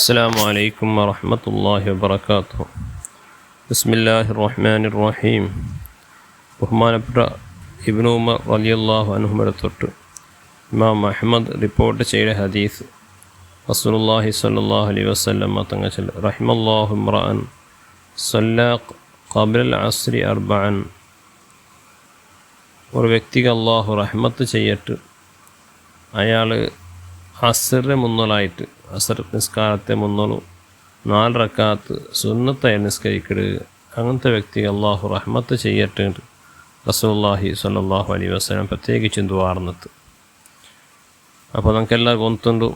അസ്സലാമു അലൈക്കും വറഹ്മത്തുള്ളാഹി വബറകാതുഹു. ബിസ്മില്ലാഹിർ റഹ്മാനിർ റഹീം. ബഹുമാനപ്പെട്ട ഇബ്നു ഉമർ റളിയല്ലാഹു അൻഹുവിനെ തൊട്ട് ഇമാം അഹ്മദ് റിപ്പോർട്ട് ചെയ്ത ഹദീസ്, റസൂലുള്ളാഹി സ്വല്ലല്ലാഹു അലൈഹി വസല്ലം തങ്ങൾ ചൊല്ലി, റഹിമല്ലാഹു ഇംറഅൻ സല്ല ഖബ്ലൽ അസ്രി അർബഅൻ. ഒരു വ്യക്തിക്ക് അള്ളാഹു റഹ്മത്ത് ചെയ്യട്ട്, അയാൾ അസറിന് മുന്നോളായിട്ട് അസർ നിസ്കാരത്തെ മുന്നോളു 4 റക്കാത്ത് സുന്നത്തായി നിസ്കരിക്കരുത്. അങ്ങനത്തെ വ്യക്തി അള്ളാഹു റഹ്മത്ത് ചെയ്യട്ട് റസൂലുള്ളാഹി സ്വല്ലല്ലാഹു അലൈഹി വസല്ലം പ്രത്യേകിച്ചും ദുആർന്നത്. അപ്പോൾ നമുക്കെല്ലാവർക്കും ഒന്നുണ്ട്,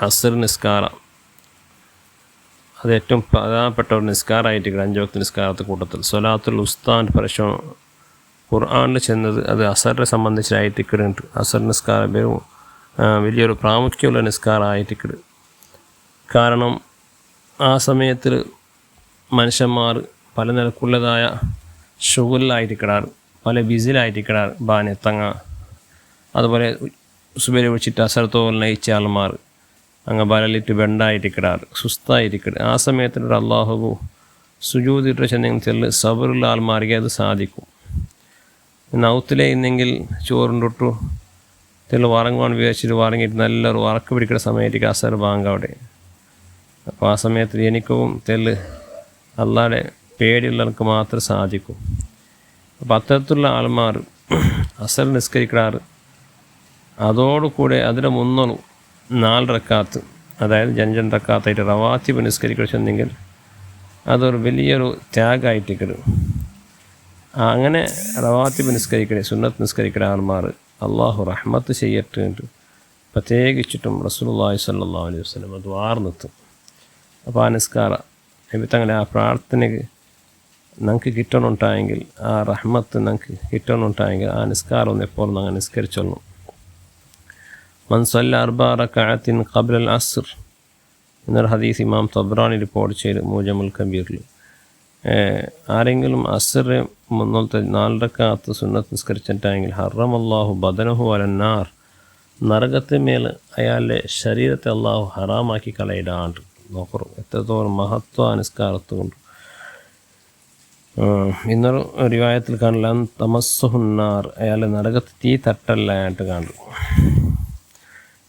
അസർ നിസ്കാരം അത് ഏറ്റവും പ്രധാനപ്പെട്ട ഒരു നിസ്കാരമായിട്ട് 5 വക്ത് നിസ്കാരത്തെ കൂട്ടത്തിൽ സ്വലാത്തുൽ ഉസ്താൻ്റെ പരസ്യം ഖുർആനിൽ ചെന്നത് അത് അസറിനെ സംബന്ധിച്ചായിട്ട് ഇക്കിടുന്നുണ്ട്. അസർ നിസ്കാരം വലിയൊരു പ്രാമുഖ്യമുള്ള നിസ്കാരമായിട്ട്. കാരണം ആ സമയത്തിൽ മനുഷ്യന്മാർ പല നിലക്കുള്ളതായ ഷുഗലിലായിരിക്കിടാറ്, പല ബിസിലായിരിക്കിടാറ്. ബാനെത്തങ്ങ അതുപോലെ സുബരി വിളിച്ചിട്ട് അസരത്തോൽ നയിച്ച ആൾമാർ അങ്ങ് ബലലിട്ട് ബെണ്ടായിരിക്കിടാറ്, സുസ്തായിരിക്കിട. ആ സമയത്തിലൊരു അള്ളാഹു സുജൂദിട്ട് ചെന്നെങ്കിൽ സബറുള്ള ആൾമാർക്ക് അത് സാധിക്കും. നൗത്തിലെ ഇന്നെങ്കിൽ ചോറിൻ്റൊട്ടു വറങ്ങുവാൻ വിചാരിച്ചിട്ട് വറങ്ങിയിട്ട് നല്ലൊരു വറക്ക് പിടിക്കുന്ന സമയത്തേക്ക് അസർ ബാങ്ക് അവിടെ. അപ്പോൾ ആ സമയത്ത് എനിക്കും അള്ളാടെ പേടിയുള്ളവർക്ക് മാത്രമേ സാധിക്കും. അപ്പോൾ അത്തരത്തിലുള്ള ആൾമാർ അസർ നിസ്കരിക്കാറ്. അതോടുകൂടെ അതിൻ്റെ മുന്നോളം 4 റക്കാത്ത്, അതായത് 5 റക്കാത്തായിട്ട് റവാത്തിബ് നിസ്കരിക്കണമെങ്കിൽ അതൊരു വലിയൊരു ത്യാഗമായിട്ട്. അങ്ങനെ റവാത്തിബ് നിസ്കരിക്കണേ, സുന്നത്ത് നിസ്കരിക്കുന്ന ആൾമാർ അള്ളാഹു റഹ്മത്ത് ചെയ്യട്ട് പ്രത്യേകിച്ചിട്ടും റസൂലുള്ളാഹി സ്വല്ലല്ലാഹു അലൈഹി വസല്ലം ദുആർന്നെത്തും. അപ്പോൾ ആ നിസ്കാരം തങ്ങളെ ആ പ്രാർത്ഥനയ്ക്ക് നമുക്ക് കിട്ടണുണ്ടായെങ്കിൽ, ആ റഹ്മത്ത് നമുക്ക് കിട്ടണുണ്ടായെങ്കിൽ ആ നിസ്കാരം ഒന്ന് എപ്പോഴും അങ്ങനെ നിസ്കരിച്ചോളൂ. മൻ സല്ല 4 റക്അത്തിൻ ഖബ്ലൽ അസ്ർ എന്നൊരു ഹദീസ് ഇമാം തബ്റാനി റിപ്പോർട്ട് ചെയ്ത് മൂജമുൽ കബീറിൽ. ആരെങ്കിലും അസ്റിന് മുന്നോളത്തെ 4 റക്അത്ത് സുന്നത്ത് നിസ്കരിച്ചിട്ടായെങ്കിൽ ഹറമല്ലാഹു ബദനഹു അലന്നാർ, നരകത്തെ മേൽ അയാളുടെ ശരീരത്തെ അള്ളാഹു ഹറാമാക്കി കളയിടാണ്ട്. നോക്കറു എത്രത്തോളം മഹത്വ നിസ്കാരത്തുകൊണ്ട്. ഇന്നൊരു റിവായത്തിൽ കാണില്ല തമസ്സുഹുന്നാർ, അയാളുടെ നരകത്ത് തീ തട്ടല്ലായിട്ട് കാണും.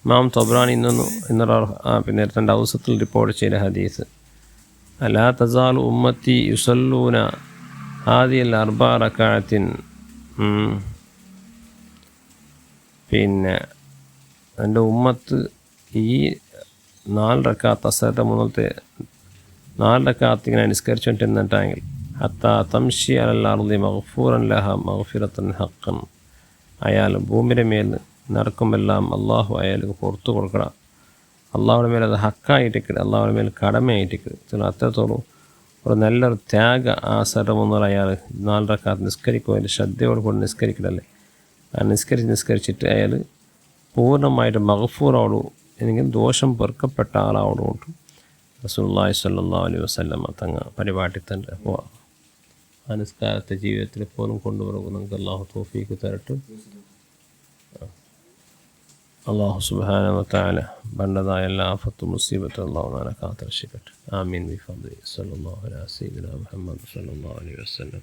ഇമാം തബ്റാനി പിന്നെ 2 ഔസത്തിൽ റിപ്പോർട്ട് ചെയ്ത ഹദീസ്, ലാ തസാലു ഉമ്മത്തി യുസല്ലൂന ഹാദിയൽ 4 റക്അത്തിൻ. പിന്നെ എൻ്റെ ഉമ്മത്ത് ഈ 4 റക്അത്ത് അസറിൻ്റെ മുന്നത്തെ 4 റക്അത്ത് ഇങ്ങനെ നിസ്കരിച്ചുകൊണ്ടിരുന്നിട്ടെങ്കിൽ ഹത്താ തംഷി അലൽ അർളി മഗ്ഫൂറൻ ലഹ മഗ്ഫിറത്തൻ ഹഖൻ, അയാൾ ഭൂമിയുടെ മേൽ നടക്കുമെല്ലാം അള്ളാഹു അയാൾക്ക് പുറത്തു കൊടുക്കണം. അള്ളാഹുടെ മേൽ അത് ഹക്കായിട്ടിക്കട്, അള്ളാഹുടെ മേൽ കടമയായിട്ടിക്കട്. അത്രത്തോളം ഒരു നല്ലൊരു ത്യാഗ ആ അസറിൻ്റെ മുന്നോട്ട് അയാൾ 4 റക്അത്ത് നിസ്കരിക്കുക. അതിൻ്റെ ശ്രദ്ധയോട് കൂടി നിസ്കരിക്കലല്ലേ. ആ നിസ്കരിച്ചിട്ട് അയാൾ പൂർണ്ണമായിട്ട് മഗ്ഫൂറോടു എനിക്ക് ദോഷം പെറുക്കപ്പെട്ട ആളാവോടുകൊണ്ട് റസൂലുള്ളാഹി സ്വല്ലല്ലാഹു അലൈഹി വസല്ലം തങ്ങൾ പരിപാടിത്തണ്ട്. അപ്പോൾ ആ നിസ്കാരത്തെ ജീവിതത്തിൽ പോലും കൊണ്ടുവരുമ്പോൾ നമുക്ക് അള്ളാഹു തൗഫീഖ് തരട്ടെ. അള്ളാഹു സുബ്ഹാനഹു വ തആല ബണ്ടതായ എല്ലാ ആഫത്തും മുസീബത്തും അള്ളാഹു നാളെ കാത്തുരക്ഷിക്കട്ടെ. ആമീൻ ബിഫദ്ലിഹി സ്വല്ലല്ലാഹു അലാ സയ്യിദിനാ മുഹമ്മദ് സ്വല്ലല്ലാഹു അലൈഹി വസല്ലം.